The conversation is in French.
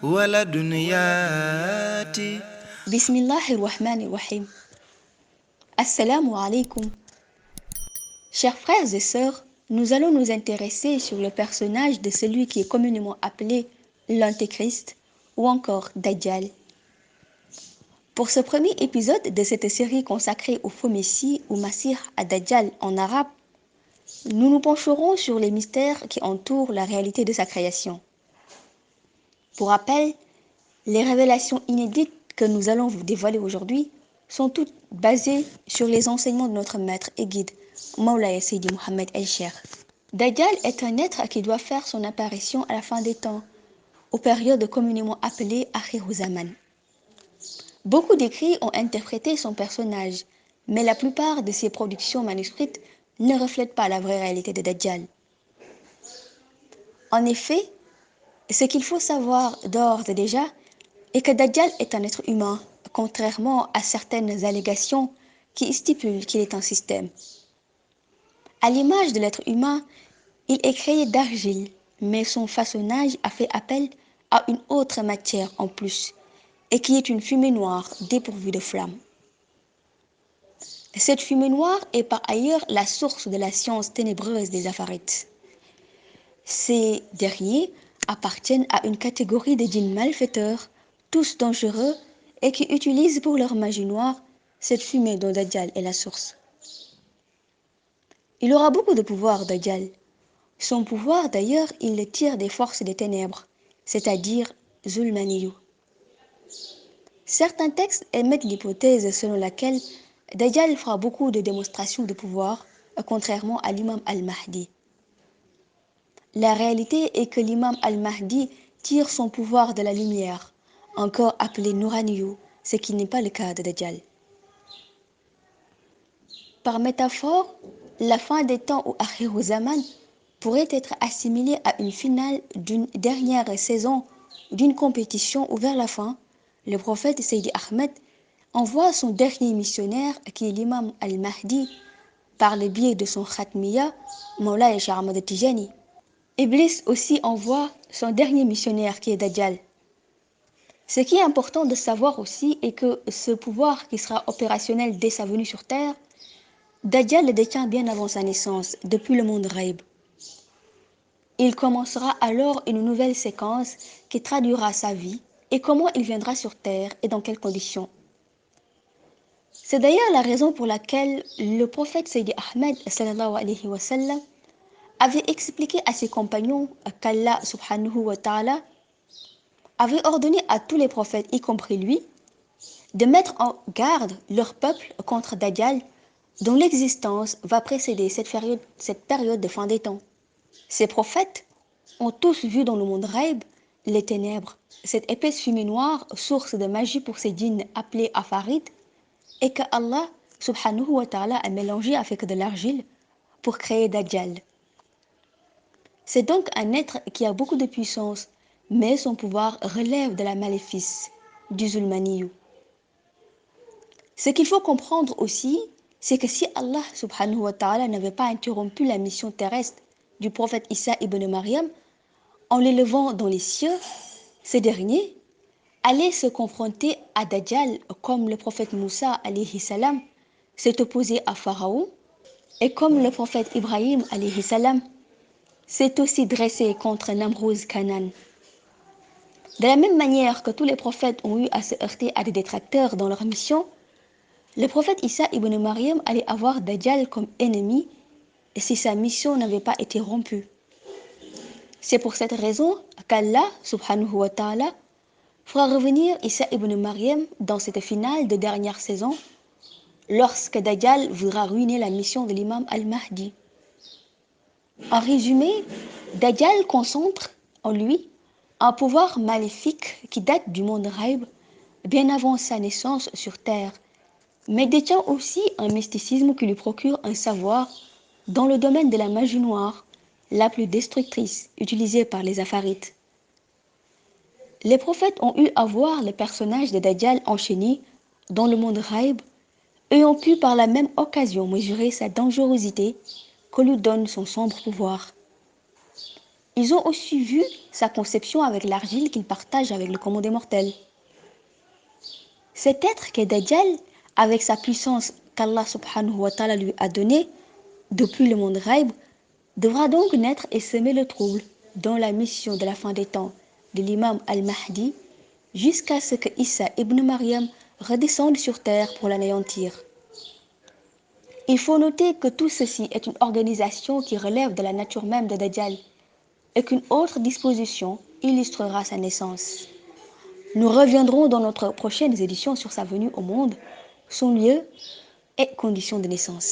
ولد ياتي. Bismillahirrahmanirrahim. Assalamu alaikum. Chers frères et sœurs, nous allons nous intéresser sur le personnage de celui qui est communément appelé l'Antéchrist ou encore Dajjal. Pour ce premier épisode de cette série consacrée au faux messie ou Masih ad-Dajjal en arabe, nous nous pencherons sur les mystères qui entourent la réalité de sa création. Pour rappel, les révélations inédites que nous allons vous dévoiler aujourd'hui sont toutes basées sur les enseignements de notre maître et guide, Mawlaya Sidi Mohammed El-Cheikh. Dajjal est un être qui doit faire son apparition à la fin des temps, aux périodes communément appelées Akhiru Zaman. Beaucoup d'écrits ont interprété son personnage, mais la plupart de ses productions manuscrites ne reflètent pas la vraie réalité de Dajjal. En effet, ce qu'il faut savoir d'ores et déjà est que Dajjal est un être humain, contrairement à certaines allégations qui stipulent qu'il est un système. À l'image de l'être humain, il est créé d'argile, mais son façonnage a fait appel à une autre matière en plus, et qui est une fumée noire dépourvue de flamme. Cette fumée noire est par ailleurs la source de la science ténébreuse des Afarites. Ces derniers appartiennent à une catégorie de djinns malfaiteurs, tous dangereux, et qui utilisent pour leur magie noire cette fumée dont Dajjal est la source. Il aura beaucoup de pouvoir, Dajjal. Son pouvoir, d'ailleurs, il le tire des forces des ténèbres, c'est-à-dire Zulmaniyu. Certains textes émettent l'hypothèse selon laquelle Dajjal fera beaucoup de démonstrations de pouvoir, contrairement à l'imam al-Mahdi. La réalité est que l'imam al-Mahdi tire son pouvoir de la lumière, encore appelé Nouraniyu, ce qui n'est pas le cas de Dajjal. Par métaphore, la fin des temps ou Akhiru Zaman pourrait être assimilée à une finale d'une dernière saison d'une compétition où vers la fin, le prophète Seydi Ahmed envoie son dernier missionnaire qui est l'imam al-Mahdi par le biais de son Khatmiya, Mawlaya Cheikh Ahmad Tijani. Iblis aussi envoie son dernier missionnaire qui est Dajjal. Ce qui est important de savoir aussi est que ce pouvoir qui sera opérationnel dès sa venue sur terre, Dajjal le détient bien avant sa naissance, depuis le monde Ghaib. Il commencera alors une nouvelle séquence qui traduira sa vie et comment il viendra sur terre et dans quelles conditions. C'est d'ailleurs la raison pour laquelle le prophète Seydi Ahmed sallallahu alayhi wa sallam avait expliqué à ses compagnons qu'Allah subhanahu wa ta'ala avait ordonné à tous les prophètes, y compris lui, de mettre en garde leur peuple contre Dajjal, dont l'existence va précéder cette période de fin des temps. Ces prophètes ont tous vu dans le monde Ghaib les ténèbres, cette épaisse fumée noire, source de magie pour ces djinns appelés Afarid, et que Allah subhanahu wa ta'ala a mélangé avec de l'argile pour créer Dajjal. C'est donc un être qui a beaucoup de puissance, mais son pouvoir relève de la maléfice, du Zulmaniyu. Ce qu'il faut comprendre aussi, c'est que si Allah subhanahu wa ta'ala n'avait pas interrompu la mission terrestre du prophète Isa ibn Maryam en l'élevant dans les cieux, ce dernier allait se confronter à Dajjal comme le prophète Moussa alayhi salam s'est opposé à Pharaon et comme le prophète Ibrahim alayhi salam s'est aussi dressé contre Namrouz Canaan. De la même manière que tous les prophètes ont eu à se heurter à des détracteurs dans leur mission, le prophète Isa ibn Maryam allait avoir Dajjal comme ennemi si sa mission n'avait pas été rompue. C'est pour cette raison qu'Allah subhanahu wa ta'ala fera revenir Isa ibn Maryam dans cette finale de dernière saison lorsque Dajjal voudra ruiner la mission de l'imam al-Mahdi. En résumé, Dajjal concentre en lui un pouvoir maléfique qui date du monde Ghaib bien avant sa naissance sur terre, mais détient aussi un mysticisme qui lui procure un savoir dans le domaine de la magie noire, la plus destructrice utilisée par les Afarites. Les prophètes ont eu à voir le personnage de Dajjal enchaîné dans le monde Ghaib et ont pu par la même occasion mesurer sa dangerosité que lui donne son sombre pouvoir. Ils ont aussi vu sa conception avec l'argile qu'il partage avec le commun des mortels. Cet être qu'est Dajjal, avec sa puissance qu'Allah subhanahu wa ta'ala lui a donnée depuis le monde ghaib, devra donc naître et semer le trouble dans la mission de la fin des temps de l'imam al-Mahdi jusqu'à ce que Issa ibn Maryam redescende sur terre pour l'anéantir. Il faut noter que tout ceci est une organisation qui relève de la nature même de Dajjal et qu'une autre disposition illustrera sa naissance. Nous reviendrons dans notre prochaine édition sur sa venue au monde, son lieu et conditions de naissance.